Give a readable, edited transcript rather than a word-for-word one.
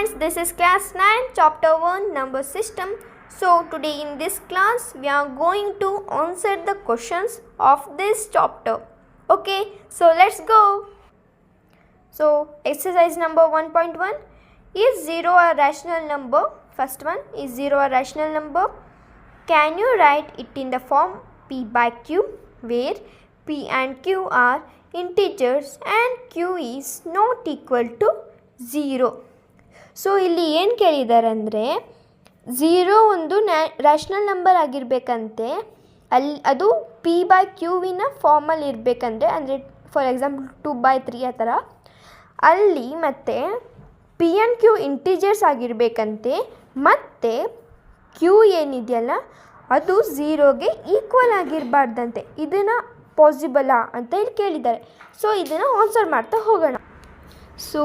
friends, this is class 9 chapter 1 number system. So today in this class we are going to answer the questions of this chapter. Okay, so let's go. So exercise number 1.1, is 0 a rational number? First one, is 0 a rational number? Can you write it in the form p by q, where p and q are integers and q is not equal to 0. So ಇಲ್ಲಿ ಏನು ಕೇಳಿದ್ದಾರೆ ಅಂದರೆ 0 ಒಂದು rational number ಆಗಿರಬೇಕಂತೆ, ಅದು P by ಕ್ಯೂವಿನ ಫಾರ್ಮಲ್ಲಿ ಇರಬೇಕಂದ್ರೆ, ಅಂದರೆ for example 2/3 ಆ ಥರ. ಅಲ್ಲಿ ಮತ್ತು ಪಿ ಆ್ಯಂಡ್ ಕ್ಯೂ ಇಂಟಿಜರ್ಸ್ ಆಗಿರಬೇಕಂತೆ, ಮತ್ತು ಕ್ಯೂ ಏನಿದೆಯಲ್ಲ ಅದು 0ಗೆ ಈಕ್ವಲ್ ಆಗಿರಬಾರ್ದಂತೆ. ಇದನ್ನು ಪಾಸಿಬಲಾ ಅಂತ ಇಲ್ಲಿ ಕೇಳಿದ್ದಾರೆ. ಸೊ ಇದನ್ನು ಆನ್ಸರ್ ಮಾಡ್ತಾ ಹೋಗೋಣ. ಸೊ